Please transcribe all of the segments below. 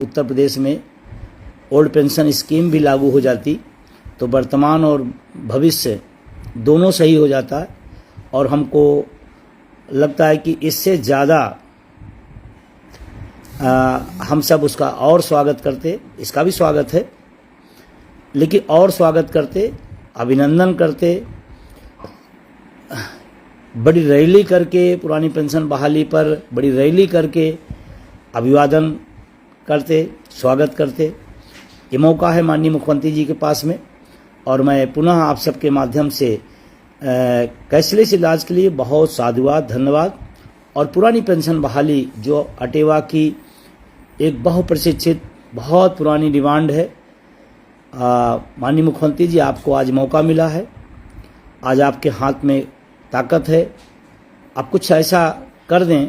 उत्तर प्रदेश में old pension scheme भी लागू हो जाती तो वर्तमान और भविष्य दोनों सही हो जाता है और हमको लगता है कि इससे ज़्यादा हम सब उसका और स्वागत करते। इसका भी स्वागत है, लेकिन और स्वागत करते, अभिनंदन करते, बड़ी रैली करके पुरानी पेंशन बहाली पर बड़ी रैली करके अभिवादन करते, स्वागत करते। ये मौका है माननीय मुख्यमंत्री जी के पास में और मैं पुनः आप सबके माध्यम से कैशलेस इलाज के लिए बहुत साधुवाद, धन्यवाद। और पुरानी पेंशन बहाली जो अटेवा की एक बहुप्रतीक्षित बहुत पुरानी डिमांड है, माननीय मुख्यमंत्री जी आपको आज मौका मिला है, आज आपके हाथ में ताकत है। आप कुछ ऐसा कर दें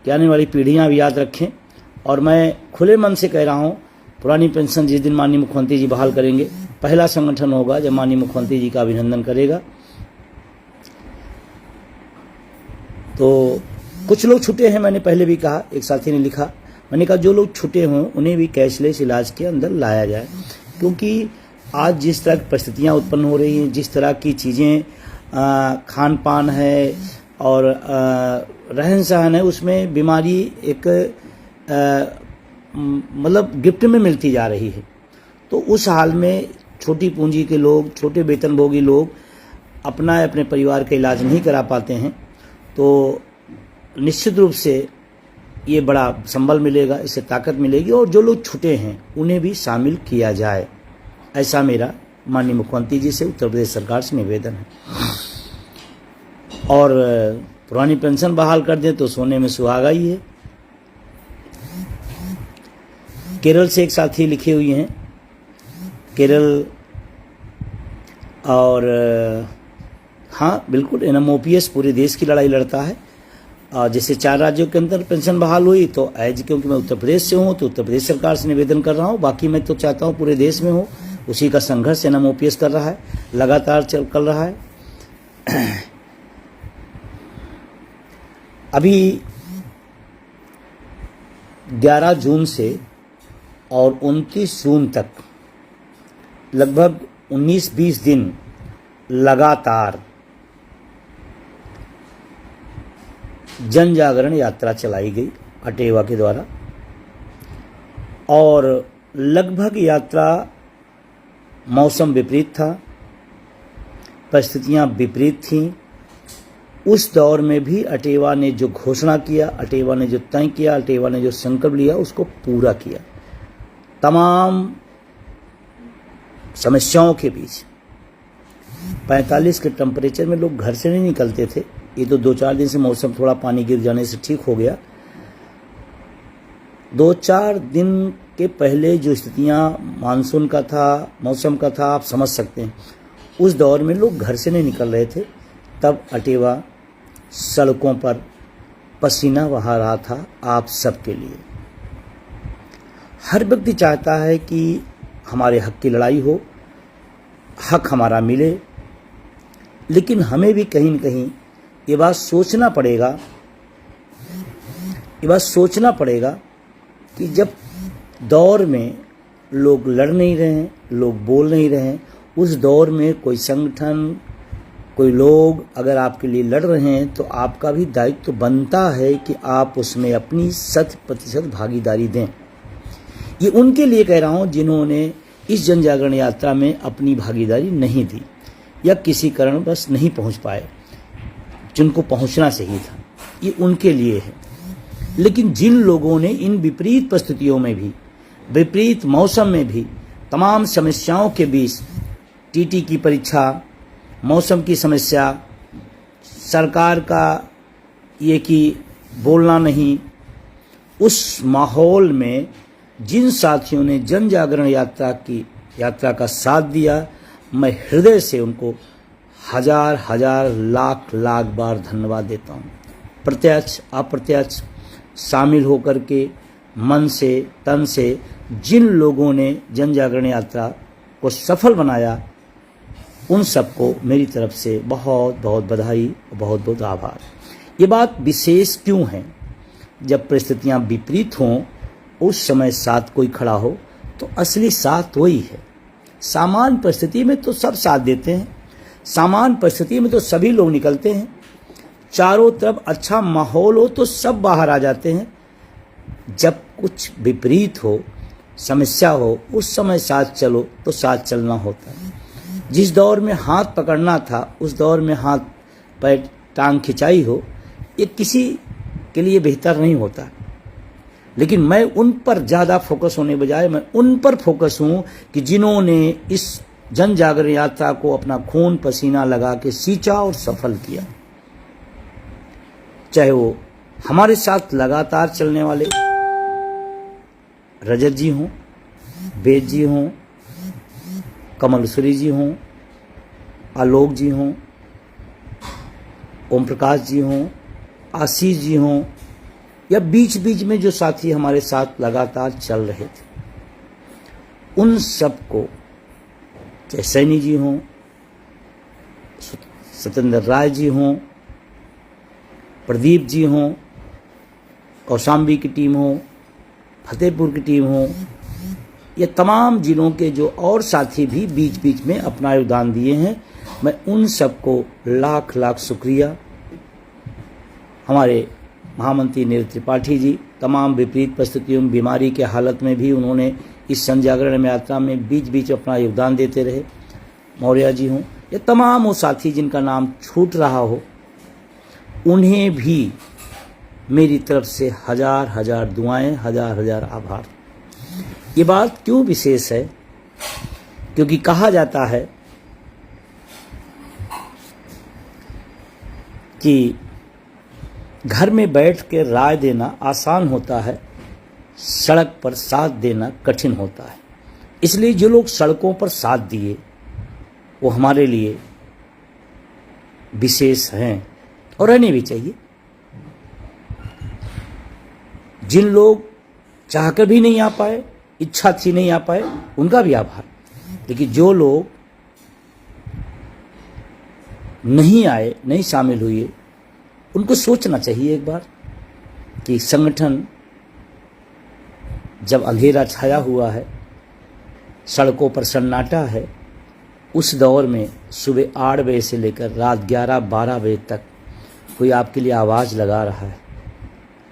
कि आने वाली पीढ़ियां भी याद रखें। और मैं खुले मन से कह रहा हूं, पुरानी पेंशन जिस दिन माननीय मुख्यमंत्री जी बहाल करेंगे, पहला संगठन होगा जब माननीय मुख्यमंत्री जी का अभिनंदन करेगा। तो कुछ लोग छूटे हैं, मैंने पहले भी कहा, एक साथी ने लिखा, मैंने कहा जो लोग छूटे हों उन्हें भी कैशलेस इलाज के अंदर लाया जाए, क्योंकि आज जिस तरह की परिस्थितियाँ उत्पन्न हो रही हैं, जिस तरह की चीज़ें खान पान है और रहन सहन है, उसमें बीमारी एक मतलब गिफ्ट में मिलती जा रही है। तो उस हाल में छोटी पूंजी के लोग, छोटे वेतनभोगी लोग अपने परिवार का इलाज नहीं करा पाते हैं, तो निश्चित रूप से ये बड़ा संबल मिलेगा, इससे ताकत मिलेगी और जो लोग छूटे हैं उन्हें भी शामिल किया जाए, ऐसा मेरा माननीय मुख्यमंत्री जी से, उत्तर प्रदेश सरकार से निवेदन है। और पुरानी पेंशन बहाल कर दें तो सोने में सुहागा ही है। केरल से एक साथी लिखे हुए हैं, केरल और हाँ बिल्कुल NMOPS पूरे देश की लड़ाई लड़ता है। जैसे 4 राज्यों के अंदर पेंशन बहाल हुई तो एज क्योंकि मैं उत्तर प्रदेश से हूँ तो उत्तर प्रदेश सरकार से निवेदन कर रहा हूँ, बाकी मैं तो चाहता हूँ पूरे देश में हो। उसी का संघर्ष NMOPS कर रहा है, लगातार चल रहा है। अभी 11 जून से और 29 जून तक लगभग 19-20 दिन लगातार जन जागरण यात्रा चलाई गई अटेवा के द्वारा और लगभग यात्रा मौसम विपरीत था, परिस्थितियां विपरीत थीं। उस दौर में भी अटेवा ने जो घोषणा किया, अटेवा ने जो तय किया, अटेवा ने जो संकल्प लिया, उसको पूरा किया। तमाम समस्याओं के बीच 45 के टेम्परेचर में लोग घर से नहीं निकलते थे। ये तो 2-4 दिन से मौसम थोड़ा पानी गिर जाने से ठीक हो गया। 2-4 दिन के पहले जो स्थितियां मानसून का था, मौसम का था, आप समझ सकते हैं। उस दौर में लोग घर से नहीं निकल रहे थे, तब अटेवा सड़कों पर पसीना बहा रहा था आप सबके लिए। हर व्यक्ति चाहता है कि हमारे हक की लड़ाई हो, हक हमारा मिले, लेकिन हमें भी कहीं न कहीं ये बात सोचना पड़ेगा कि जब दौर में लोग लड़ नहीं रहे हैं, लोग बोल नहीं रहे हैं, उस दौर में कोई संगठन, कोई लोग अगर आपके लिए लड़ रहे हैं तो आपका भी दायित्व तो बनता है कि आप उसमें अपनी 100% भागीदारी दें। ये उनके लिए कह रहा हूँ जिन्होंने इस जन जागरण यात्रा में अपनी भागीदारी नहीं दी या किसी कारण बस नहीं पहुँच पाए, जिनको पहुँचना चाहिए था, ये उनके लिए है। लेकिन जिन लोगों ने इन विपरीत परिस्थितियों में भी, विपरीत मौसम में भी, तमाम समस्याओं के बीच, टीटी की परीक्षा, मौसम की समस्या, सरकार का ये कि बोलना नहीं, उस माहौल में जिन साथियों ने जन जागरण यात्रा का साथ दिया, मैं हृदय से उनको हजार लाख बार धन्यवाद देता हूँ। प्रत्यक्ष अप्रत्यक्ष शामिल होकर के मन से, तन से जिन लोगों ने जन जागरण यात्रा को सफल बनाया, उन सबको मेरी तरफ से बहुत बहुत बधाई, बहुत बहुत आभार। ये बात विशेष क्यों है? जब परिस्थितियां विपरीत हों उस समय साथ कोई खड़ा हो तो असली साथ वही है। सामान्य परिस्थिति में तो सब साथ देते हैं, सामान्य परिस्थिति में तो सभी लोग निकलते हैं, चारों तरफ अच्छा माहौल हो तो सब बाहर आ जाते हैं। जब कुछ विपरीत हो, समस्या हो, उस समय साथ चलो तो साथ चलना होता है। जिस दौर में हाथ पकड़ना था उस दौर में हाथ पैर टांग खिंचाई हो, ये किसी के लिए बेहतर नहीं होता। लेकिन मैं उन पर ज़्यादा फोकस होने बजाय मैं उन पर फोकस हूँ कि जिन्होंने इस जन जागरण यात्रा को अपना खून पसीना लगा के सींचा और सफल किया। चाहे वो हमारे साथ लगातार चलने वाले रजत जी हों, वेद जी हों, कमलश्री जी हों, आलोक जी हों, ओम प्रकाश जी हों, आशीष जी हों, या बीच बीच में जो साथी हमारे साथ लगातार चल रहे थे, उन सबको, चाहे सैनी जी हों, सत्येंद्र राय जी हों, प्रदीप जी हों, कौशाम्बी की टीम हो, फतेहपुर की टीम हो, ये तमाम जिलों के जो और साथी भी बीच बीच में अपना योगदान दिए हैं, मैं उन सबको लाख लाख शुक्रिया। हमारे महामंत्री नीरज त्रिपाठी जी, तमाम विपरीत परिस्थितियों में, बीमारी के हालत में भी उन्होंने इस जन जागरण यात्रा में बीच बीच अपना योगदान देते रहे। मौर्य जी हों, ये तमाम वो साथी जिनका नाम छूट रहा हो, उन्हें भी मेरी तरफ से हजार हजार दुआएं, हजार हजार आभार। ये बात क्यों विशेष है? क्योंकि कहा जाता है कि घर में बैठ के राय देना आसान होता है, सड़क पर साथ देना कठिन होता है। इसलिए जो लोग सड़कों पर साथ दिए वो हमारे लिए विशेष हैं और रहने भी चाहिए। जिन लोग चाहकर भी नहीं आ पाए, इच्छा थी नहीं आ पाए, उनका भी आभार। लेकिन जो लोग नहीं आए, नहीं शामिल हुए, उनको सोचना चाहिए एक बार कि संगठन जब अंधेरा छाया हुआ है, सड़कों पर सन्नाटा है, उस दौर में सुबह 8 बजे से लेकर रात 11-12 बजे तक कोई आपके लिए आवाज़ लगा रहा है,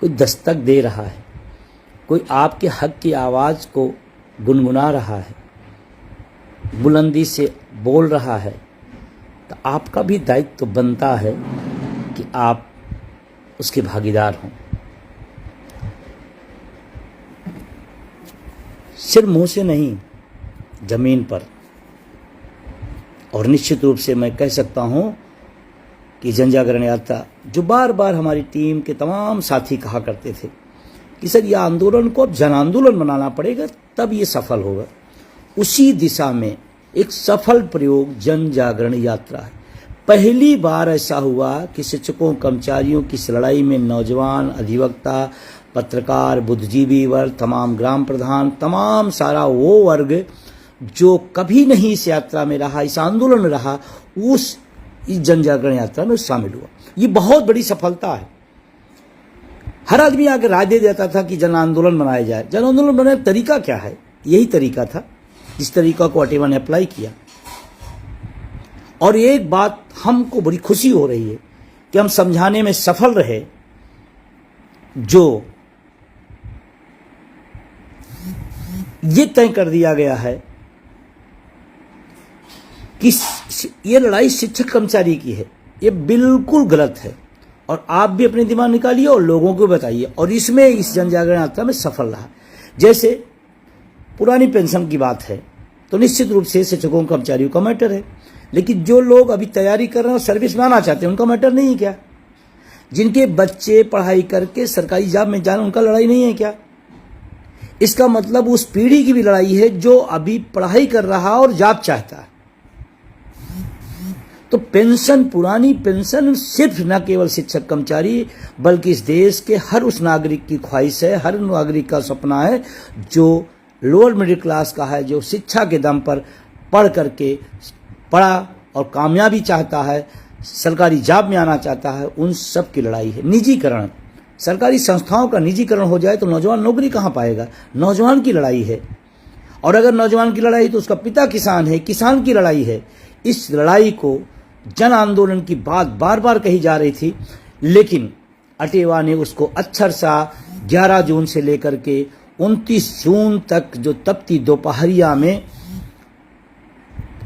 कोई दस्तक दे रहा है, कोई आपके हक की आवाज़ को गुनगुना रहा है, बुलंदी से बोल रहा है, तो आपका भी दायित्व तो बनता है कि आप उसके भागीदार हों। सिर्फ मुंह से नहीं, जमीन पर। और निश्चित रूप से मैं कह सकता हूं कि जन जागरण यात्रा, जो बार बार हमारी टीम के तमाम साथी कहा करते थे कि सर यह आंदोलन को अब जन आंदोलन बनाना पड़ेगा तब ये सफल होगा, उसी दिशा में एक सफल प्रयोग जन जागरण यात्रा है। पहली बार ऐसा हुआ कि शिक्षकों कर्मचारियों की इस लड़ाई में नौजवान, अधिवक्ता, पत्रकार, बुद्धिजीवी वर्ग, तमाम ग्राम प्रधान, तमाम सारा वो वर्ग जो कभी नहीं इस यात्रा में रहा, इस आंदोलन में रहा, इस जन जागरण यात्रा में शामिल हुआ। ये बहुत बड़ी सफलता है। हर आदमी आकर राय दे देता था कि जन आंदोलन बनाया जाए। जन आंदोलन बनाने का तरीका क्या है? यही तरीका था जिस तरीका को अटेवा ने अप्लाई किया। और एक बात हमको बड़ी खुशी हो रही है कि हम समझाने में सफल रहे, जो ये तय कर दिया गया है कि ये लड़ाई शिक्षक कर्मचारी की है, ये बिल्कुल गलत है। और आप भी अपने दिमाग निकालिए और लोगों को बताइए। और इसमें इस जन जागरण यात्रा में सफल रहा। जैसे पुरानी पेंशन की बात है तो निश्चित रूप से शिक्षकों कर्मचारियों का मैटर है, लेकिन जो लोग अभी तैयारी कर रहे हैं और सर्विस में आना चाहते हैं उनका मैटर नहीं है क्या? जिनके बच्चे पढ़ाई करके सरकारी जॉब में जाना, उनका लड़ाई नहीं है क्या? इसका मतलब उस पीढ़ी की भी लड़ाई है जो अभी पढ़ाई कर रहा और जॉब चाहता है। तो पेंशन, पुरानी पेंशन सिर्फ न केवल शिक्षक कर्मचारी बल्कि इस देश के हर उस नागरिक की ख्वाहिश है, हर नागरिक का सपना है जो लोअर मिडिल क्लास का है, जो शिक्षा के दम पर पढ़ करके पढ़ा और कामयाबी चाहता है, सरकारी जॉब में आना चाहता है। उन सब की लड़ाई है। निजीकरण सरकारी संस्थाओं का निजीकरण हो जाए तो नौजवान नौकरी कहाँ पाएगा? नौजवान की लड़ाई है, और अगर नौजवान की लड़ाई तो उसका पिता किसान है, किसान की लड़ाई है। इस लड़ाई को जन आंदोलन की बात बार बार कही जा रही थी, लेकिन अटेवा ने उसको अक्षर सा 11 जून से लेकर के 29 जून तक जो तपती दोपहरिया में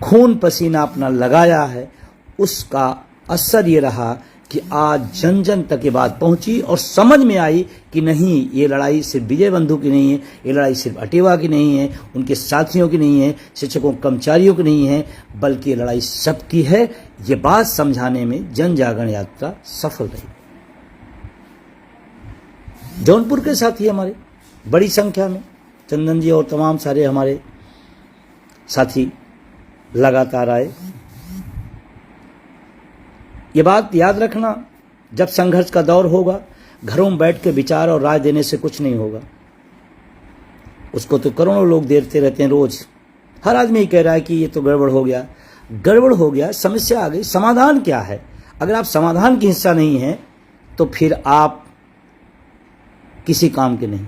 खून पसीना अपना लगाया है, उसका असर ये रहा कि आज जन जन तक ये बात पहुंची और समझ में आई कि नहीं, ये लड़ाई सिर्फ विजय बंधु की नहीं है, ये लड़ाई सिर्फ अटेवा की नहीं है, उनके साथियों की नहीं है, शिक्षकों कर्मचारियों की नहीं है, बल्कि ये लड़ाई सबकी है। ये बात समझाने में जन जागरण यात्रा सफल रही। जौनपुर के साथी हमारे बड़ी संख्या में, चंदन जी और तमाम सारे हमारे साथी लगातार आए। ये बात याद रखना, जब संघर्ष का दौर होगा, घरों में बैठ के विचार और राय देने से कुछ नहीं होगा। उसको तो करोड़ों लोग देखते रहते हैं रोज। हर आदमी कह रहा है कि ये तो गड़बड़ हो गया, गड़बड़ हो गया, समस्या आ गई। समाधान क्या है? अगर आप समाधान की हिस्सा नहीं हैं तो फिर आप किसी काम के नहीं।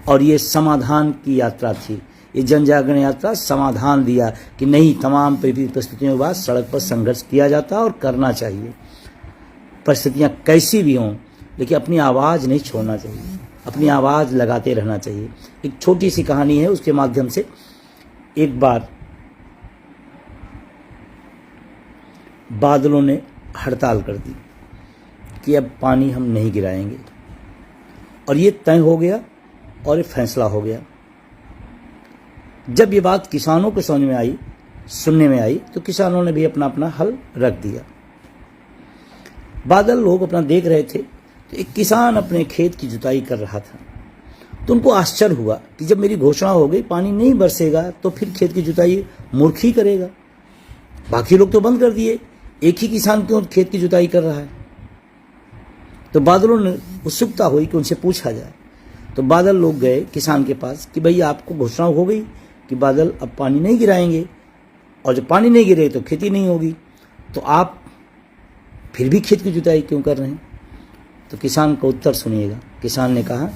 और ये समाधान की यात्रा थी, ये जन जागरण यात्रा समाधान दिया कि नहीं, तमाम परिस्थितियों के बाद सड़क पर संघर्ष किया जाता और करना चाहिए। परिस्थितियां कैसी भी हों, लेकिन अपनी आवाज़ नहीं छोड़ना चाहिए, अपनी आवाज़ लगाते रहना चाहिए। एक छोटी सी कहानी है, उसके माध्यम से। एक बार बादलों ने हड़ताल कर दी कि अब पानी हम नहीं गिराएंगे, और ये तय हो गया और ये फैसला हो गया। जब ये बात किसानों को समझ में आई, सुनने में आई, तो किसानों ने भी अपना अपना हल रख दिया। बादल लोग अपना देख रहे थे, तो एक किसान अपने खेत की जुताई कर रहा था। तो उनको आश्चर्य हुआ कि जब मेरी घोषणा हो गई पानी नहीं बरसेगा तो फिर खेत की जुताई मूर्ख ही करेगा, बाकी लोग तो बंद कर दिए, एक ही किसान क्यों खेत की जुताई कर रहा है? तो बादलों ने उत्सुकता हुई कि उनसे पूछा जाए। तो बादल लोग गए किसान के पास कि भाई आपको घोषणा हो गई कि बादल अब पानी नहीं गिराएंगे, और जब पानी नहीं गिरे तो खेती नहीं होगी, तो आप फिर भी खेत की जुताई क्यों कर रहे हैं? तो किसान का उत्तर सुनिएगा। किसान ने कहा,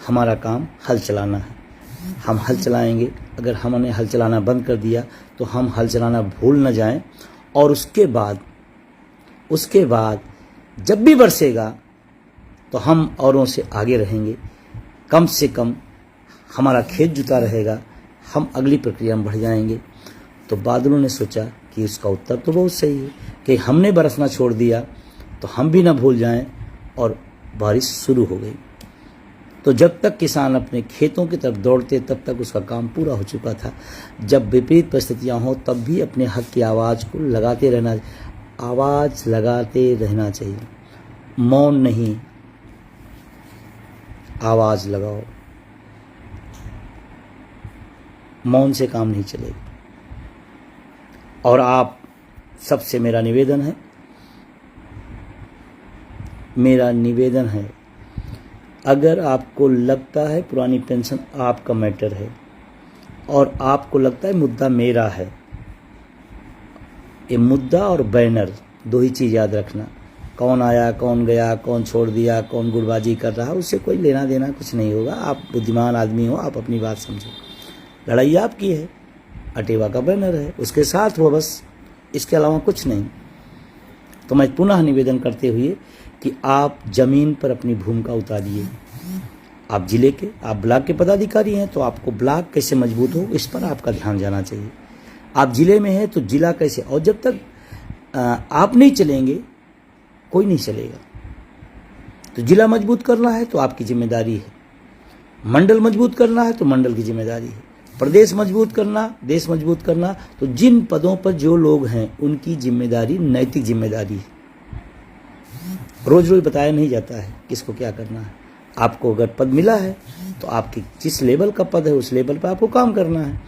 हमारा काम हल चलाना है, हम हल चलाएंगे। अगर हमने हल चलाना बंद कर दिया तो हम हल चलाना भूल न जाएं, और उसके बाद जब भी बरसेगा तो हम औरों से आगे रहेंगे, कम से कम हमारा खेत जुता रहेगा, हम अगली प्रक्रिया में बढ़ जाएंगे। तो बादलों ने सोचा कि उसका उत्तर तो बहुत सही है कि हमने बरसना छोड़ दिया तो हम भी ना भूल जाएं, और बारिश शुरू हो गई। तो जब तक किसान अपने खेतों की तरफ दौड़ते तब तक उसका काम पूरा हो चुका था। जब विपरीत परिस्थितियां हों तब भी अपने हक की आवाज़ को लगाते रहना, आवाज़ लगाते रहना चाहिए, मौन नहीं, आवाज़ लगाओ। मौन से काम नहीं चलेगा। और आप सबसे मेरा निवेदन है, अगर आपको लगता है पुरानी पेंशन आपका मैटर है और आपको लगता है मुद्दा मेरा है, ये मुद्दा और बैनर दो ही चीज़ याद रखना। कौन आया, कौन गया, कौन छोड़ दिया, कौन गुटबाजी कर रहा, उससे कोई लेना देना कुछ नहीं होगा। आप बुद्धिमान आदमी हो, आप अपनी बात समझो। लड़ाई आपकी है, अटेवा का बैनर है, उसके साथ हो बस, इसके अलावा कुछ नहीं। तो मैं पुनः निवेदन करते हुए कि आप जमीन पर अपनी भूमिका उतारिए। आप जिले के, आप ब्लॉक के पदाधिकारी हैं तो आपको ब्लॉक कैसे मजबूत हो इस पर आपका ध्यान जाना चाहिए। आप जिले में हैं तो जिला कैसे, और जब तक आप नहीं चलेंगे कोई नहीं चलेगा। तो जिला मजबूत करना है तो आपकी जिम्मेदारी है, मंडल मजबूत करना है तो मंडल की जिम्मेदारी है, प्रदेश मजबूत करना, देश मजबूत करना, तो जिन पदों पर जो लोग हैं उनकी जिम्मेदारी, नैतिक जिम्मेदारी है। रोज रोज बताया नहीं जाता है किसको क्या करना है। आपको अगर पद मिला है तो आपकी जिस लेवल का पद है उस लेवल पर आपको काम करना है।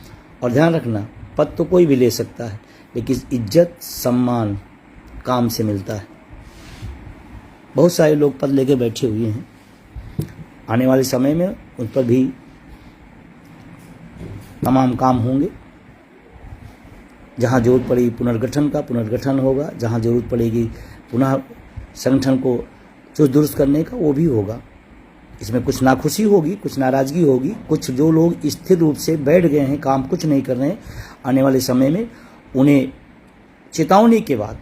और ध्यान रखना, पद तो कोई भी ले सकता है, लेकिन इज्जत सम्मान काम से मिलता है। बहुत सारे लोग पद लेके बैठे हुए हैं, आने वाले समय में उन पर भी तमाम काम होंगे। जहाँ जरूरत पड़ेगी पुनर्गठन का, पुनर्गठन होगा। जहाँ जरूरत पड़ेगी पुनः संगठन को तो दुरुस्त करने का वो भी होगा। इसमें कुछ नाखुशी होगी, कुछ नाराज़गी होगी, कुछ जो लोग स्थिर रूप से बैठ गए हैं, काम कुछ नहीं कर रहे हैं, आने वाले समय में उन्हें चेतावनी के बाद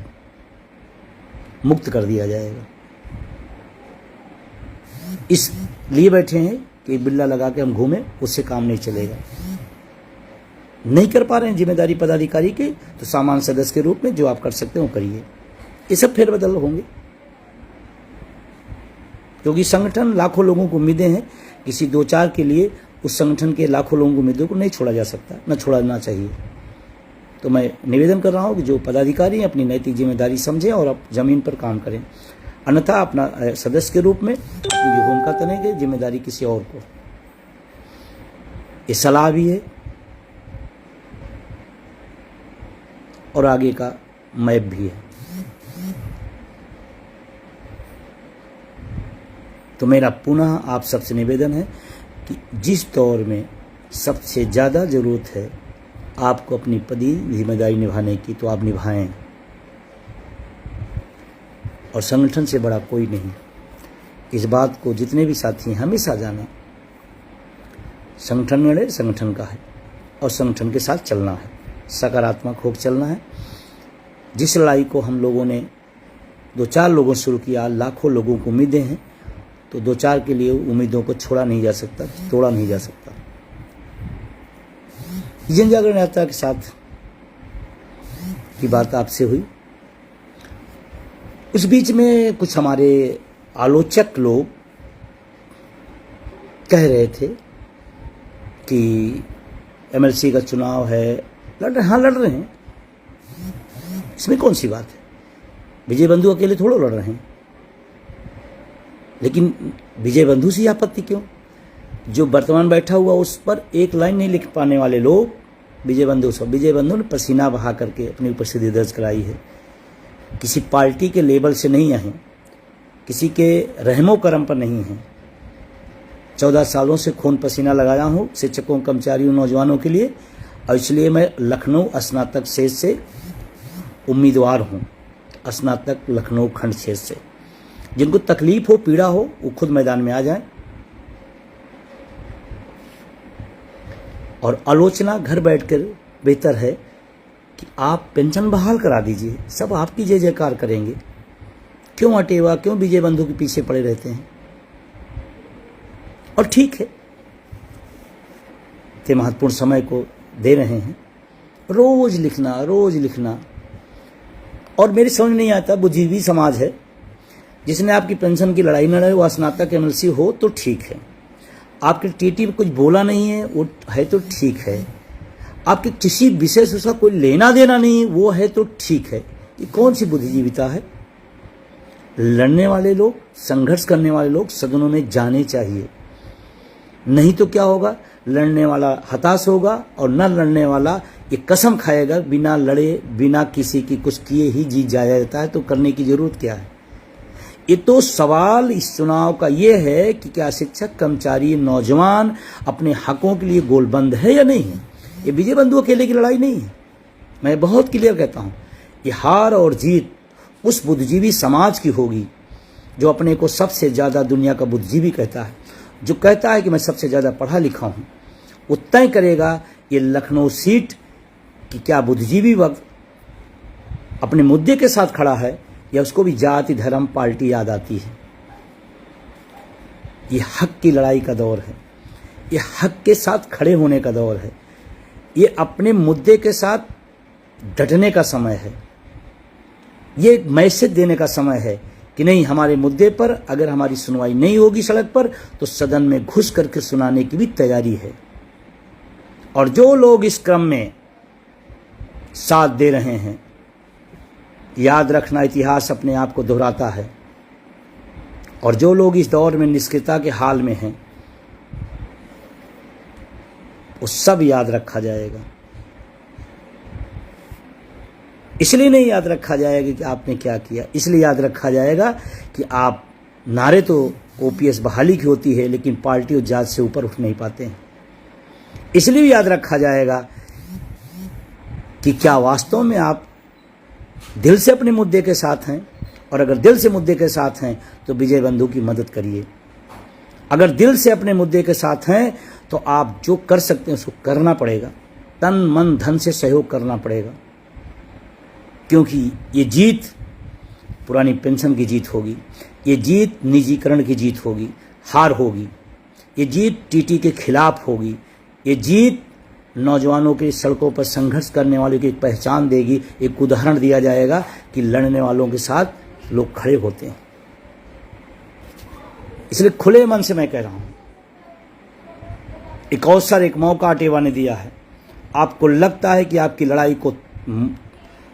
मुक्त कर दिया जाएगा। इसलिए बैठे हैं कि बिल्ला लगा के हम घूमें, उससे काम नहीं चलेगा। नहीं कर पा रहे हैं जिम्मेदारी पदाधिकारी के, तो सामान्य सदस्य के रूप में जो आप कर सकते हैं वो करिए। ये सब फेरबदल होंगे, क्योंकि संगठन लाखों लोगों को उम्मीदें हैं। किसी दो चार के लिए उस संगठन के लाखों लोगों की उम्मीदों को नहीं छोड़ा जा सकता, न छोड़ना चाहिए। तो मैं निवेदन कर रहा हूँ कि जो पदाधिकारी अपनी नैतिक जिम्मेदारी समझें और अब जमीन पर काम करें, अन्यथा अपना सदस्य के रूप में अपनी जो भूमिका तनेंगे, जिम्मेदारी किसी और को। ये सलाह भी है और आगे का मैप भी है। तो मेरा पुनः आप सबसे निवेदन है कि जिस दौर में सबसे ज़्यादा ज़रूरत है आपको अपनी पदी जिम्मेदारी निभाने की, तो आप निभाएं, और संगठन से बड़ा कोई नहीं। इस बात को जितने भी साथी हैं हमेशा जाना, संगठन निर्णय संगठन का है और संगठन के साथ चलना है, सकारात्मक होकर चलना है। जिस लड़ाई को हम लोगों ने दो चार लोगों से शुरू किया, लाखों लोगों को उम्मीदें हैं, तो दो चार के लिए उम्मीदों को छोड़ा नहीं जा सकता, तोड़ा नहीं जा सकता। जन जागरण यात्रा के साथ की बात आपसे हुई। उस बीच में कुछ हमारे आलोचक लोग कह रहे थे कि एमएलसी का चुनाव है, लड़ रहे हैं, इसमें कौन सी बात है? विजय बंधु अकेले थोड़ा लड़ रहे हैं, लेकिन विजय बंधु से आपत्ति क्यों? जो वर्तमान बैठा हुआ उस पर एक लाइन नहीं लिख पाने वाले लोग विजय बंधु ने पसीना बहा करके अपनी उपस्थिति दर्ज कराई है। किसी पार्टी के लेबल से नहीं आए, किसी के रहमो करम पर नहीं हैं। 14 सालों से खून पसीना लगाया हूँ शिक्षकों, कर्मचारियों, नौजवानों के लिए, और इसलिए मैं लखनऊ स्नातक क्षेत्र से उम्मीदवार हूँ। स्नातक लखनऊ खंड क्षेत्र से जिनको तकलीफ हो, पीड़ा हो, वो खुद मैदान में आ जाएं। और आलोचना घर बैठकर बेहतर है कि आप पेंशन बहाल करा दीजिए, सब आपकी जय जयकार करेंगे। क्यों अटेवा, क्यों विजय बंधु के पीछे पड़े रहते हैं? और ठीक है कि महत्वपूर्ण समय को दे रहे हैं, रोज लिखना। और मेरी समझ नहीं आता, बुद्धिजीवी समाज है, जिसने आपकी पेंशन की लड़ाई न लड़े वो स्नातक एमएलसी हो तो ठीक है। आपके टीटी में कुछ बोला नहीं है वो है तो ठीक है। आपके किसी विषय से उसका कोई लेना देना नहीं वो है तो ठीक है। ये कौन सी बुद्धिजीविता है? लड़ने वाले लोग, संघर्ष करने वाले लोग सदनों में जाने चाहिए, नहीं तो क्या होगा? लड़ने वाला हताश होगा और न लड़ने वाला ये कसम खाएगा बिना लड़े, बिना किसी की कुछ किए ही जीत जाया जाता है। तो करने की जरूरत क्या है? ये तो सवाल इस चुनाव का ये है कि क्या शिक्षक, कर्मचारी, नौजवान अपने हकों के लिए गोलबंद है या नहीं है। ये विजय बंधु अकेले की लड़ाई नहीं है। मैं बहुत क्लियर कहता हूँ, ये हार और जीत उस बुद्धिजीवी समाज की होगी जो अपने को सबसे ज़्यादा दुनिया का बुद्धिजीवी कहता है, जो कहता है कि मैं सबसे ज़्यादा पढ़ा लिखा हूँ। वो तय करेगा ये लखनऊ सीट कि क्या बुद्धिजीवी वक्त अपने मुद्दे के साथ खड़ा है या उसको भी जाति, धर्म, पार्टी याद आती है। ये हक की लड़ाई का दौर है, ये हक के साथ खड़े होने का दौर है, ये अपने मुद्दे के साथ डटने का समय है, ये मैसेज देने का समय है कि नहीं, हमारे मुद्दे पर अगर हमारी सुनवाई नहीं होगी सड़क पर तो सदन में घुस करके सुनाने की भी तैयारी है। और जो लोग इस क्रम में साथ दे रहे हैं, याद रखना इतिहास अपने आप को दोहराता है, और जो लोग इस दौर में निष्क्रियता के हाल में हैं वो सब याद रखा जाएगा। इसलिए नहीं याद रखा जाएगा कि आपने क्या किया, इसलिए याद रखा जाएगा कि आप नारे तो ओपीएस बहाली की होती है लेकिन पार्टी और जात से ऊपर उठ नहीं पाते हैं। इसलिए याद रखा जाएगा कि क्या वास्तव में आप दिल से अपने मुद्दे के साथ हैं और अगर दिल से मुद्दे के साथ हैं तो विजय बंधु की मदद करिए। अगर दिल से अपने मुद्दे के साथ हैं तो आप जो कर सकते हैं उसको करना पड़ेगा, तन मन धन से सहयोग करना पड़ेगा, क्योंकि ये जीत पुरानी पेंशन की जीत होगी, ये जीत निजीकरण की जीत होगी, हार होगी, ये जीत टीटी के खिलाफ होगी, ये जीत नौजवानों के सड़कों पर संघर्ष करने वालों की एक पहचान देगी। एक उदाहरण दिया जाएगा कि लड़ने वालों के साथ लोग खड़े होते हैं। इसलिए खुले मन से मैं कह रहा हूं, एक अवसर, एक मौका अटेवा ने दिया है। आपको लगता है कि आपकी लड़ाई को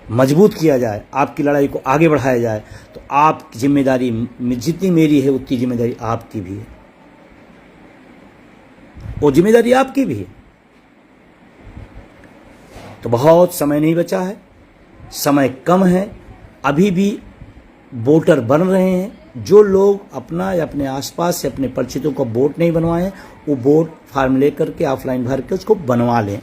मजबूत किया जाए, आपकी लड़ाई को आगे बढ़ाया जाए, तो आपकी जिम्मेदारी जितनी मेरी है उतनी जिम्मेदारी आपकी भी है, वो जिम्मेदारी आपकी भी है। तो बहुत समय नहीं बचा है, समय कम है, अभी भी वोटर बन रहे हैं। जो लोग अपना या अपने आसपास से अपने परिचितों को वोट नहीं बनवाए हैं, वो वोट फार्म लेकर के ऑफलाइन भर के उसको बनवा लें,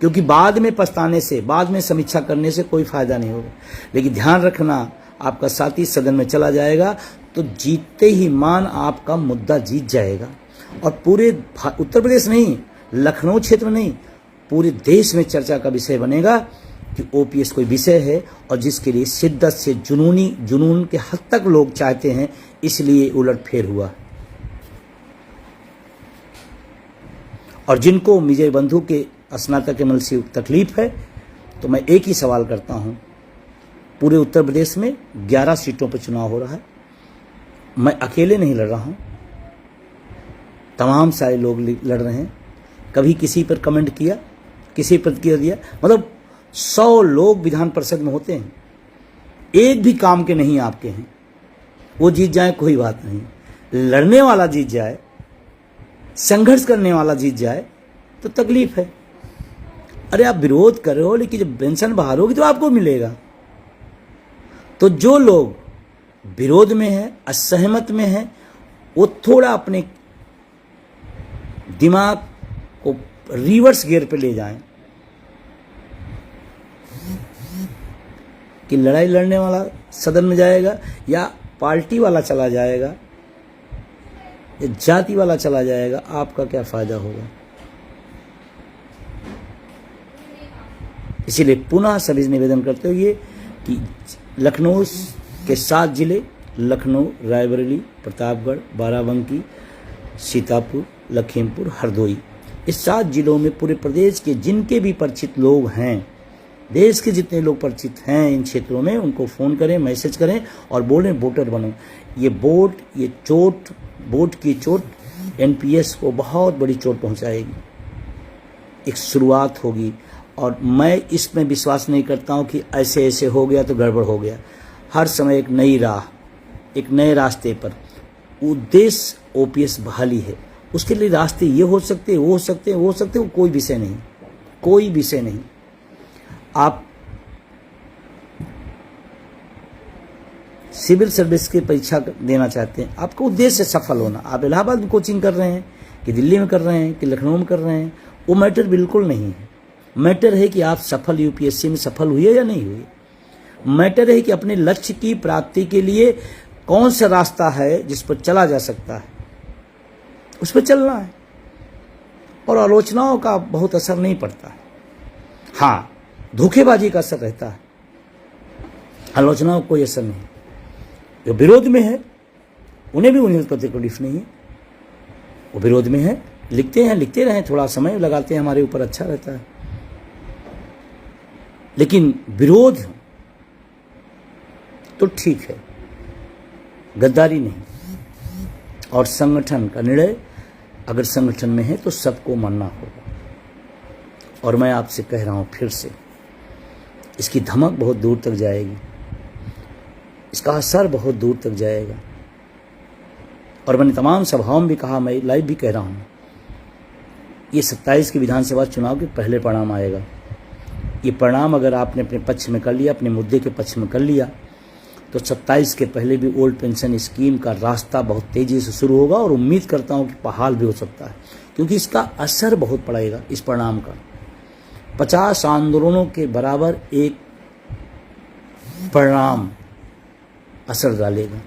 क्योंकि बाद में पछताने से, बाद में समीक्षा करने से कोई फायदा नहीं होगा। लेकिन ध्यान रखना, आपका साथी सदन में चला जाएगा तो जीतते ही मान आपका मुद्दा जीत जाएगा। और पूरे उत्तर प्रदेश नहीं, लखनऊ क्षेत्र नहीं, पूरे देश में चर्चा का विषय बनेगा कि ओपीएस कोई विषय है और जिसके लिए शिद्दत से जुनून के हद तक लोग चाहते हैं, इसलिए उलटफेर हुआ। और जिनको विजय बंधु के स्नातक अमल से तकलीफ है, तो मैं एक ही सवाल करता हूं, पूरे उत्तर प्रदेश में 11 सीटों पर चुनाव हो रहा है, मैं अकेले नहीं लड़ रहा हूं, तमाम सारे लोग लड़ रहे हैं। कभी किसी पर कमेंट किया, किसी पर प्रतिक्रिया दिया, मतलब 100 लोग विधान परिषद में होते हैं, एक भी काम के नहीं आपके हैं। वो जीत जाए कोई बात नहीं, लड़ने वाला जीत जाए, संघर्ष करने वाला जीत जाए तो तकलीफ है। अरे आप विरोध कर रहे हो, लेकिन जब पेंशन बाहर होगी तो आपको मिलेगा। तो जो लोग विरोध में है, असहमत में है, वो थोड़ा अपने दिमाग को रिवर्स गियर पे ले जाएं कि लड़ाई लड़ने वाला सदन में जाएगा या पार्टी वाला चला जाएगा या जाति वाला चला जाएगा, आपका क्या फायदा होगा। इसीलिए पुनः सभी निवेदन करते हुए कि लखनऊ के 7 जिले, लखनऊ, रायबरेली, प्रतापगढ़, बाराबंकी, सीतापुर, लखीमपुर, हरदोई, इस 7 जिलों में पूरे प्रदेश के जिनके भी परिचित लोग हैं, देश के जितने लोग परिचित हैं इन क्षेत्रों में, उनको फ़ोन करें, मैसेज करें और बोलें वोटर बनो। ये वोट की चोट एनपीएस को बहुत बड़ी चोट पहुंचाएगी। एक शुरुआत होगी और मैं इसमें विश्वास नहीं करता हूं कि ऐसे ऐसे हो गया तो गड़बड़ हो गया। हर समय एक नई राह, एक नए रास्ते पर, उद्देश्य ओपीएस बहाली है, उसके लिए रास्ते ये हो सकते हैं, वो हो सकते हैं, वो हो सकते हैं, कोई विषय नहीं, कोई विषय नहीं। आप सिविल सर्विस की परीक्षा देना चाहते हैं, आपका उद्देश्य सफल होना, आप इलाहाबाद में कोचिंग कर रहे हैं कि दिल्ली में कर रहे हैं कि लखनऊ में कर रहे हैं, वो मैटर बिल्कुल नहीं है। मैटर है कि आप सफल यूपीएससी में सफल हुए या नहीं हुए। मैटर है कि अपने लक्ष्य की प्राप्ति के लिए कौन सा रास्ता है जिस पर चला जा सकता है, उस पर चलना है। और आलोचनाओं का बहुत असर नहीं पड़ता है, हाँ धोखेबाजी का असर रहता है, आलोचनाओं को कोई असर नहीं। जो विरोध में है उन्हें कोई तकलीफ नहीं है, वो विरोध में है, लिखते हैं, लिखते रहें, थोड़ा समय लगाते हैं, हमारे ऊपर अच्छा रहता है। लेकिन विरोध तो ठीक है, गद्दारी नहीं। और संगठन का निर्णय अगर संगठन में है तो सबको मानना होगा। और मैं आपसे कह रहा हूं फिर से, इसकी धमक बहुत दूर तक जाएगी, इसका असर बहुत दूर तक जाएगा। और मैंने तमाम सभाओं में भी कहा, मैं लाइव भी कह रहा हूं, ये 27 के विधानसभा चुनाव के पहले परिणाम आएगा। ये परिणाम अगर आपने अपने पक्ष में कर लिया, अपने मुद्दे के पक्ष में कर लिया, तो 27 के पहले भी ओल्ड पेंशन स्कीम का रास्ता बहुत तेजी से शुरू होगा। और उम्मीद करता हूं कि बहाल भी हो सकता है, क्योंकि इसका असर बहुत पड़ेगा इस परिणाम का। 50 आंदोलनों के बराबर एक परिणाम असर डालेगा।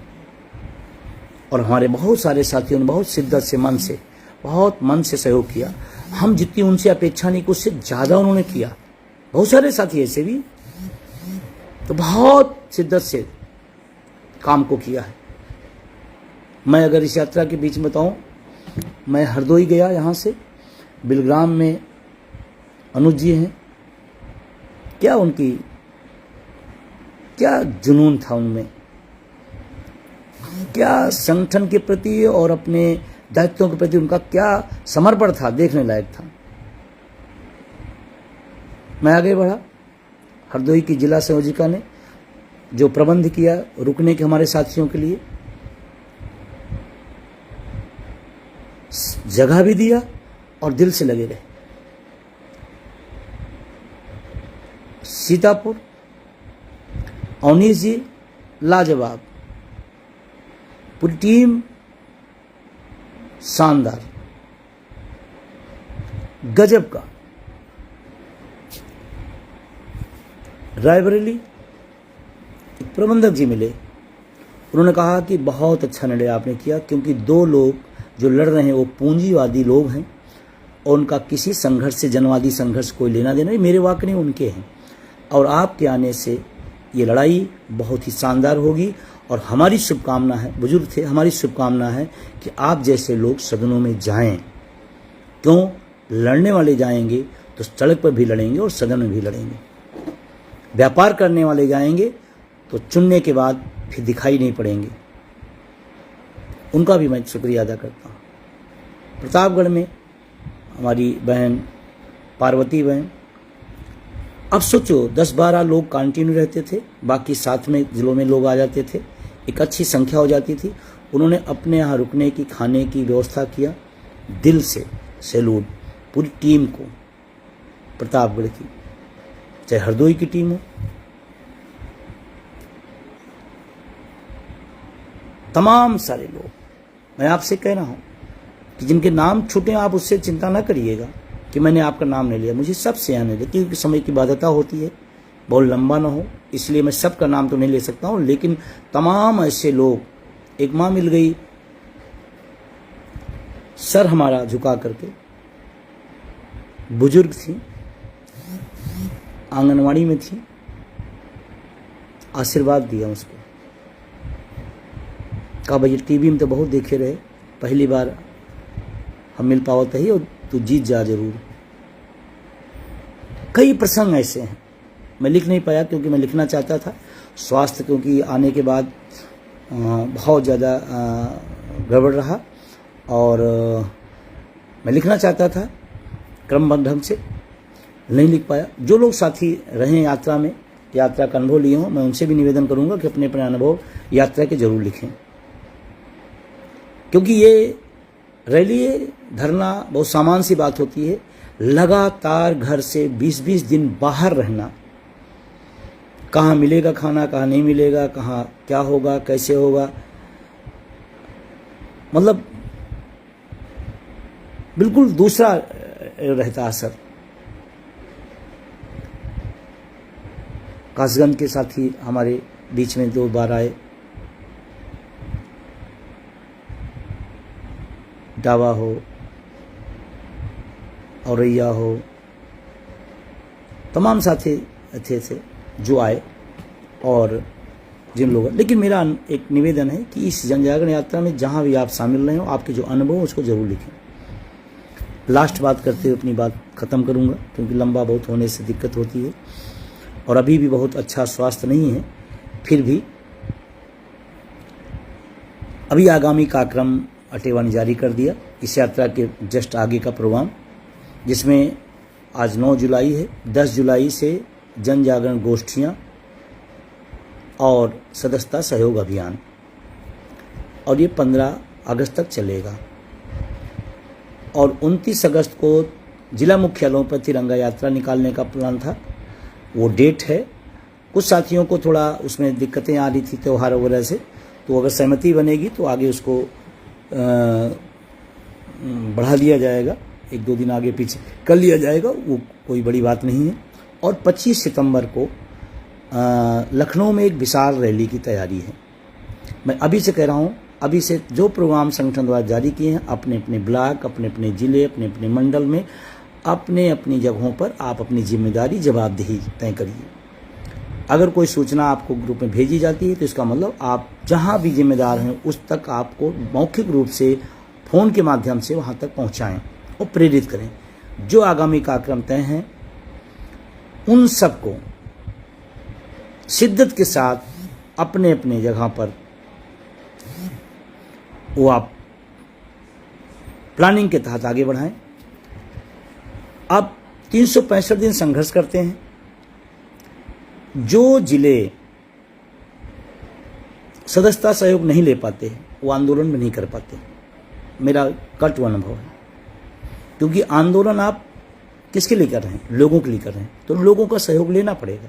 और हमारे बहुत सारे साथियों ने बहुत शिद्दत से बहुत मन से सहयोग किया। हम जितनी उनसे अपेक्षा नहीं, उससे ज़्यादा उन्होंने किया। बहुत सारे साथी ऐसे भी तो बहुत शिद्दत से काम को किया है। मैं अगर इस यात्रा के बीच में बताऊं, मैं हरदोई गया, यहाँ से बिलग्राम में अनुज जी हैं, क्या जुनून था उनमें, क्या संगठन के प्रति और अपने दायित्वों के प्रति उनका क्या समर्पण था, देखने लायक था। मैं आगे बढ़ा। हरदोई की जिला संयोजिका ने जो प्रबंध किया रुकने के हमारे साथियों के लिए, जगह भी दिया और दिल से लगे रहे। सीतापुर अवनीश जी लाजवाब, पूरी टीम शानदार, गजब का। रायबरेली प्रबंधक जी मिले, उन्होंने कहा कि बहुत अच्छा निर्णय आपने किया, क्योंकि दो लोग जो लड़ रहे हैं वो पूंजीवादी लोग हैं और उनका किसी संघर्ष से, जनवादी संघर्ष कोई लेना देना नहीं, मेरे वाक नहीं उनके हैं। और आपके आने से ये लड़ाई बहुत ही शानदार होगी और हमारी शुभकामना है, बुजुर्ग थे, हमारी शुभकामना है कि आप जैसे लोग सदनों में जाएं। क्यों? लड़ने वाले जाएंगे तो सड़क पर भी लड़ेंगे और सदन में भी लड़ेंगे। व्यापार करने वाले जाएंगे तो चुनने के बाद फिर दिखाई नहीं पड़ेंगे। उनका भी मैं शुक्रिया अदा करता हूँ। प्रतापगढ़ में हमारी बहन पार्वती बहन, अब सोचो 10-12 लोग कंटिन्यू रहते थे, बाकी साथ में जिलों में लोग आ जाते थे, एक अच्छी संख्या हो जाती थी। उन्होंने अपने यहाँ रुकने की, खाने की व्यवस्था किया। दिल से सैल्यूट पूरी टीम को, प्रतापगढ़ की, चाहे हरदोई की टीम हो, तमाम सारे लोग। मैं आपसे कह रहा हूं कि जिनके नाम छूटे आप उससे चिंता ना करिएगा कि मैंने आपका नाम नहीं लिया, मुझे सबसे आने दे, क्योंकि समय की बाध्यता होती है, बहुत लंबा ना हो, इसलिए मैं सबका नाम तो नहीं ले सकता हूं। लेकिन तमाम ऐसे लोग, एक माँ मिल गई, सर हमारा झुका करके, बुजुर्ग थी, आंगनवाड़ी में थी, आशीर्वाद दिया उसको। कहा भाई टीवी में तो बहुत देखे रहे, पहली बार हम मिल पावत ही और तू जीत जा जरूर। कई प्रसंग ऐसे हैं, मैं लिख नहीं पाया क्योंकि मैं लिखना चाहता था। स्वास्थ्य क्योंकि आने के बाद बहुत ज़्यादा गड़बड़ रहा और मैं लिखना चाहता था क्रमबद्ध ढंग से, नहीं लिख पाया। जो लोग साथी रहे यात्रा में, यात्रा का अनुभव लिए हों, मैं उनसे भी निवेदन करूंगा कि अपने अपने अनुभव यात्रा के जरूर लिखें, क्योंकि ये रैली धरना बहुत सामान्य सी बात होती है। लगातार घर से 20-20 दिन बाहर रहना, कहाँ मिलेगा खाना, कहाँ नहीं मिलेगा, कहाँ क्या होगा, कैसे होगा, मतलब बिल्कुल दूसरा रहता असर। कासगंज के साथी हमारे बीच में 2 बार आए, डावा हो, औरैया हो, तमाम साथी अच्छे थे जो आए और जिन लोग। लेकिन मेरा एक निवेदन है कि इस जन जागरण यात्रा में जहां भी आप शामिल रहे हो, आपके जो अनुभव उसको जरूर लिखें। लास्ट बात करते हुए अपनी बात खत्म करूंगा, क्योंकि लंबा बहुत होने से दिक्कत होती है और अभी भी बहुत अच्छा स्वास्थ्य नहीं है। फिर भी अभी आगामी कार्यक्रम अटेवा ने जारी कर दिया, इस यात्रा के जस्ट आगे का प्रोग्राम, जिसमें आज 9 जुलाई है, 10 जुलाई से जन जागरण गोष्ठियाँ और सदस्यता सहयोग अभियान, और ये 15 अगस्त तक चलेगा। और 29 अगस्त को जिला मुख्यालयों पर तिरंगा यात्रा निकालने का प्लान था, वो डेट है। कुछ साथियों को थोड़ा उसमें दिक्कतें आ रही थी त्यौहार वगैरह से, तो अगर सहमति बनेगी तो आगे उसको बढ़ा दिया जाएगा, 1-2 दिन आगे पीछे कर लिया जाएगा, वो कोई बड़ी बात नहीं है। और 25 सितंबर को लखनऊ में एक विशाल रैली की तैयारी है, मैं अभी से कह रहा हूँ, अभी से जो प्रोग्राम संगठन द्वारा जारी किए हैं, अपने अपने ब्लॉक, अपने अपने जिले, अपने अपने मंडल में, अपने अपनी जगहों पर आप अपनी जिम्मेदारी, जवाबदेही तय करिए। अगर कोई सूचना आपको ग्रुप में भेजी जाती है तो इसका मतलब आप जहां भी जिम्मेदार हैं उस तक आपको मौखिक रूप से फ़ोन के माध्यम से वहां तक पहुंचाएं और प्रेरित करें। जो आगामी कार्यक्रम तय हैं उन सबको शिद्दत के साथ अपने अपने जगह पर वो आप प्लानिंग के तहत आगे बढ़ाएं। अब 365 दिन संघर्ष करते हैं। जो जिले सदस्यता सहयोग नहीं ले पाते वो आंदोलन में नहीं कर पाते, मेरा कट अनुभव है। क्योंकि आंदोलन आप किसके लिए कर रहे हैं? लोगों के लिए कर रहे हैं, तो लोगों का सहयोग लेना पड़ेगा।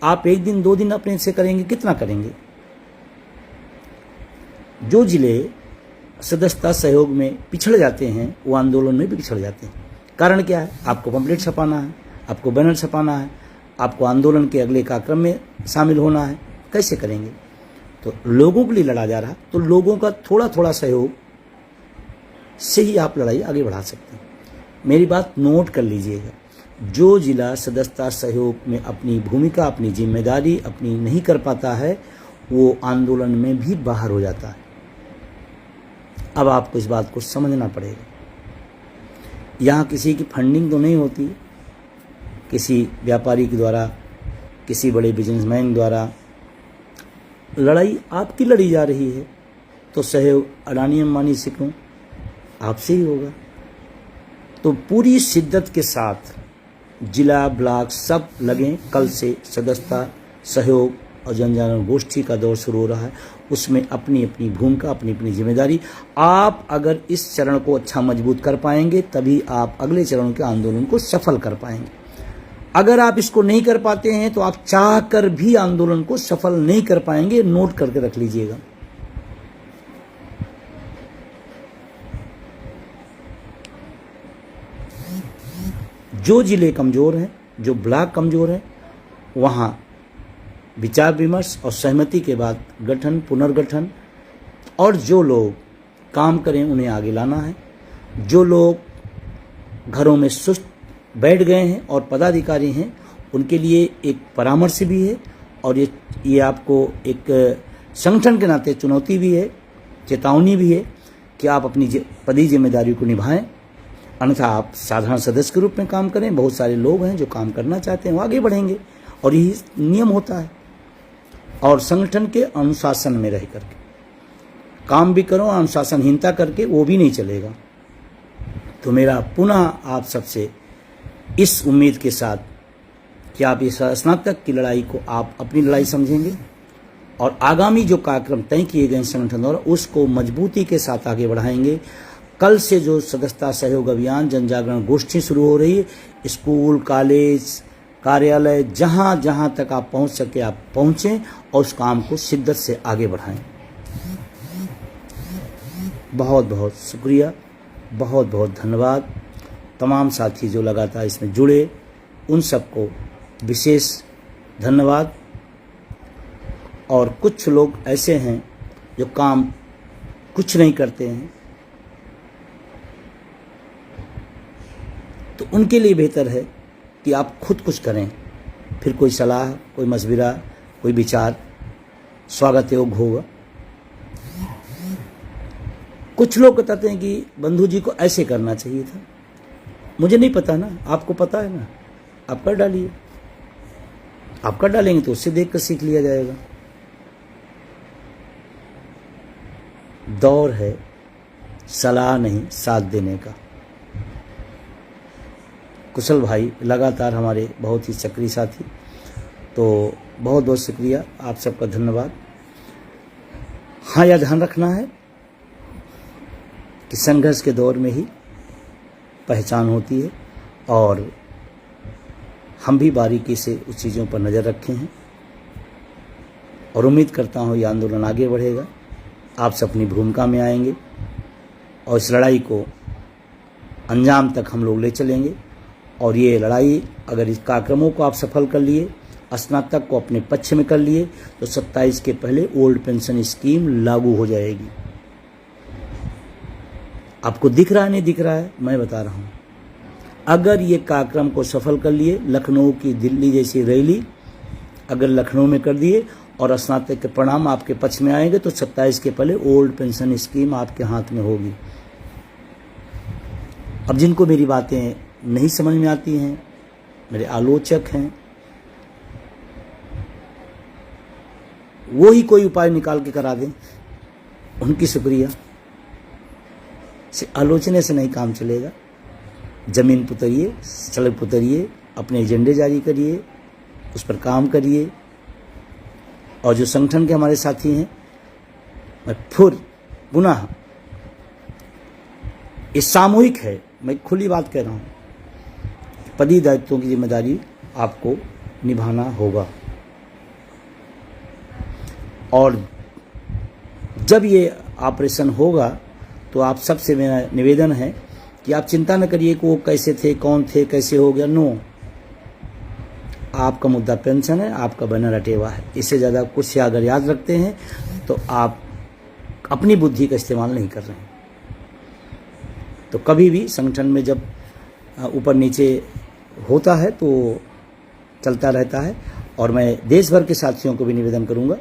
आप एक दिन 2 दिन अपने से करेंगे, कितना करेंगे? जो जिले सदस्यता सहयोग में पिछड़ जाते हैं वो आंदोलन में भी पिछड़ जाते हैं। कारण क्या है? आपको पम्पलेट छपाना है, आपको बैनर छपाना है, आपको आंदोलन के अगले कार्यक्रम में शामिल होना है, कैसे करेंगे? तो लोगों के लिए लड़ा जा रहा, तो लोगों का थोड़ा थोड़ा सहयोग से ही आप लड़ाई आगे बढ़ा सकते हैं। मेरी बात नोट कर लीजिएगा। जो जिला सदस्यता सहयोग में अपनी भूमिका, अपनी जिम्मेदारी अपनी नहीं कर पाता है वो आंदोलन में भी बाहर हो जाता है। अब आपको इस बात को समझना पड़ेगा। यहाँ किसी की फंडिंग तो नहीं होती, किसी व्यापारी के द्वारा, किसी बड़े बिजनेसमैन द्वारा लड़ाई आपकी लड़ी जा रही है, तो सहयोग अडानी अंबानी से क्यों? आपसे ही होगा। तो पूरी शिद्दत के साथ जिला, ब्लॉक सब लगें। कल से सदस्यता सहयोग और जन जागरण गोष्ठी का दौर शुरू हो रहा है, उसमें अपनी अपनी भूमिका, अपनी अपनी जिम्मेदारी। आप अगर इस चरण को अच्छा मजबूत कर पाएंगे तभी आप अगले चरण के आंदोलन को सफल कर पाएंगे। अगर आप इसको नहीं कर पाते हैं तो आप चाह कर भी आंदोलन को सफल नहीं कर पाएंगे। नोट करके रख लीजिएगा। जो जिले कमजोर हैं, जो ब्लॉक कमजोर हैं, वहां विचार विमर्श और सहमति के बाद गठन, पुनर्गठन, और जो लोग काम करें उन्हें आगे लाना है। जो लोग घरों में सुस्त बैठ गए हैं और पदाधिकारी हैं उनके लिए एक परामर्श भी है, और ये आपको एक संगठन के नाते चुनौती भी है, चेतावनी भी है कि आप अपनी पदी जिम्मेदारी को निभाएं, अन्यथा आप साधारण सदस्य के रूप में काम करें। बहुत सारे लोग हैं जो काम करना चाहते हैं, वो आगे बढ़ेंगे, और यही नियम होता है। और संगठन के अनुशासन में रह करके काम भी करो, अनुशासनहीनता करके वो भी नहीं चलेगा। तो मेरा पुनः आप सबसे इस उम्मीद के साथ कि आप इस स्नातक की लड़ाई को आप अपनी लड़ाई समझेंगे और आगामी जो कार्यक्रम तय किए गए संगठन द्वारा उसको मजबूती के साथ आगे बढ़ाएंगे। कल से जो सदस्यता सहयोग अभियान, जन जागरण गोष्ठी शुरू हो रही है, स्कूल, कॉलेज, कार्यालय, जहां जहां तक आप पहुंच सके आप पहुंचें और उस काम को शिद्दत से आगे बढ़ाएं। बहुत बहुत शुक्रिया, बहुत बहुत धन्यवाद। तमाम साथी जो लगातार इसमें जुड़े उन सबको विशेष धन्यवाद। और कुछ लोग ऐसे हैं जो काम कुछ नहीं करते हैं, तो उनके लिए बेहतर है कि आप खुद कुछ करें, फिर कोई सलाह, कोई मशविरा, कोई विचार स्वागत योग्य होगा। कुछ लोग बताते हैं कि बंधु जी को ऐसे करना चाहिए था। मुझे नहीं पता ना, आपको पता है ना, आप कर डालिए। आप कर डालेंगे तो उससे देख कर सीख लिया जाएगा। दौर है सलाह नहीं साथ देने का। कुशल भाई लगातार हमारे बहुत ही सक्रिय साथी, तो बहुत बहुत शुक्रिया, आप सबका धन्यवाद। हाँ, यह ध्यान रखना है कि संघर्ष के दौर में ही पहचान होती है, और हम भी बारीकी से उस चीज़ों पर नज़र रखे हैं, और उम्मीद करता हूँ ये आंदोलन आगे बढ़ेगा। आप सब अपनी भूमिका में आएंगे और इस लड़ाई को अंजाम तक हम लोग ले चलेंगे। और ये लड़ाई, अगर इस कार्यक्रमों को आप सफल कर लिए स्नातक को अपने पक्ष में कर लिए तो 27 के पहले ओल्ड पेंशन स्कीम लागू हो जाएगी। आपको दिख रहा है नहीं दिख रहा है, मैं बता रहा हूं। अगर ये कार्यक्रम को सफल कर लिए, लखनऊ की दिल्ली जैसी रैली अगर लखनऊ में कर दिए और स्नातक के परिणाम आपके पक्ष में आएंगे तो 27 के पहले ओल्ड पेंशन स्कीम आपके हाथ में होगी। अब जिनको मेरी बातें नहीं समझ में आती हैं, मेरे आलोचक हैं, वो ही कोई उपाय निकाल के करा दें, उनकी शुक्रिया। आलोचने से नहीं काम चलेगा। जमीन पुतरिए, सड़क पुतरिए, अपने एजेंडे जारी करिए, उस पर काम करिए। और जो संगठन के हमारे साथी हैं, मैं फिर पुनः ये सामूहिक है, मैं खुली बात कह रहा हूं, पदी दायित्वों की जिम्मेदारी आपको निभाना होगा। और जब ये ऑपरेशन होगा तो आप सबसे मेरा निवेदन है कि आप चिंता न करिए कि वो कैसे थे, कौन थे, कैसे हो गया। नो, आपका मुद्दा पेंशन है, आपका बैनर अटेवा है। इससे ज़्यादा कुछ अगर याद रखते हैं तो आप अपनी बुद्धि का इस्तेमाल नहीं कर रहे हैं। तो कभी भी संगठन में जब ऊपर नीचे होता है तो चलता रहता है। और मैं देश भर के साथियों को भी निवेदन करूंगा,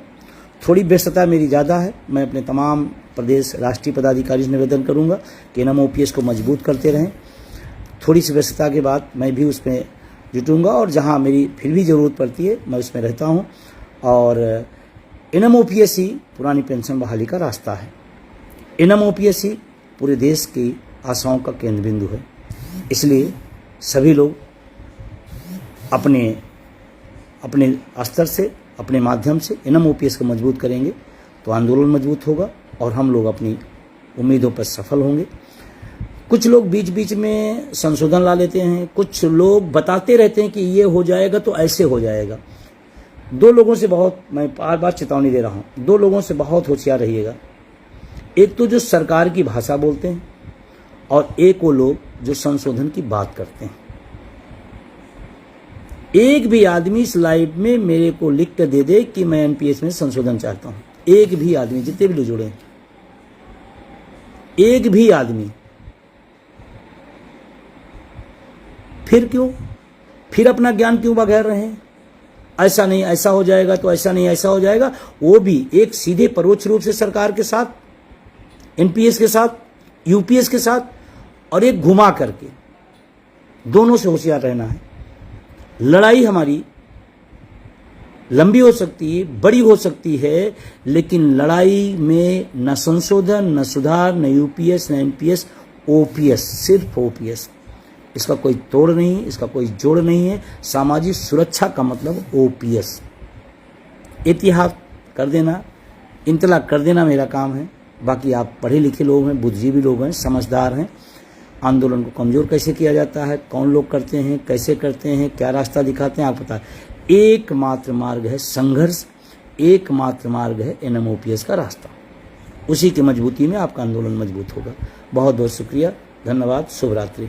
थोड़ी व्यस्तता मेरी ज़्यादा है, मैं अपने तमाम प्रदेश राष्ट्रीय पदाधिकारी से निवेदन करूंगा कि NMOPS को मजबूत करते रहें। थोड़ी सी व्यस्तता के बाद मैं भी उसमें जुटूंगा और जहां मेरी फिर भी ज़रूरत पड़ती है मैं उसमें रहता हूं। और NMOPS ही पुरानी पेंशन बहाली का रास्ता है। NMOPS ही पूरे देश की आशाओं का केंद्र बिंदु है। इसलिए सभी लोग अपने अपने स्तर से, अपने माध्यम से NMOPS को मजबूत करेंगे तो आंदोलन मजबूत होगा और हम लोग अपनी उम्मीदों पर सफल होंगे। कुछ लोग बीच बीच में संशोधन ला लेते हैं, कुछ लोग बताते रहते हैं कि ये हो जाएगा तो ऐसे हो जाएगा। दो लोगों से बहुत, मैं बार बार चेतावनी दे रहा हूं, दो लोगों से बहुत होशियार रहिएगा। एक तो जो सरकार की भाषा बोलते हैं और एक वो लोग जो संशोधन की बात करते हैं। एक भी आदमी इस लाइव में मेरे को लिख कर दे दे कि मैं NPS में संशोधन चाहता हूं। एक भी आदमी, जितने भी लोग जुड़े हैं, एक भी आदमी। फिर क्यों, फिर अपना ज्ञान क्यों बघेर रहे हैं? ऐसा नहीं ऐसा हो जाएगा तो ऐसा नहीं ऐसा हो जाएगा। वो भी एक सीधे परोक्ष रूप से सरकार के साथ, NPS के साथ, UPS के साथ, और एक घुमा करके। दोनों से होशियार रहना है। लड़ाई हमारी लंबी हो सकती है, बड़ी हो सकती है, लेकिन लड़ाई में न संशोधन, न सुधार, न UPS, न NPS, OPS, सिर्फ OPS। इसका कोई तोड़ नहीं, इसका कोई जोड़ नहीं है। सामाजिक सुरक्षा का मतलब OPS। इतिहास कर देना, इंतला कर देना मेरा काम है। बाकी आप पढ़े लिखे लोग हैं, बुद्धिजीवी लोग हैं, समझदार हैं। आंदोलन को कमजोर कैसे किया जाता है, कौन लोग करते हैं, कैसे करते हैं, क्या रास्ता दिखाते हैं, आप पता है। एकमात्र मार्ग है संघर्ष, एकमात्र मार्ग है NMOPS का रास्ता। उसी की मजबूती में आपका आंदोलन मजबूत होगा। बहुत बहुत शुक्रिया, धन्यवाद, शुभ रात्रि।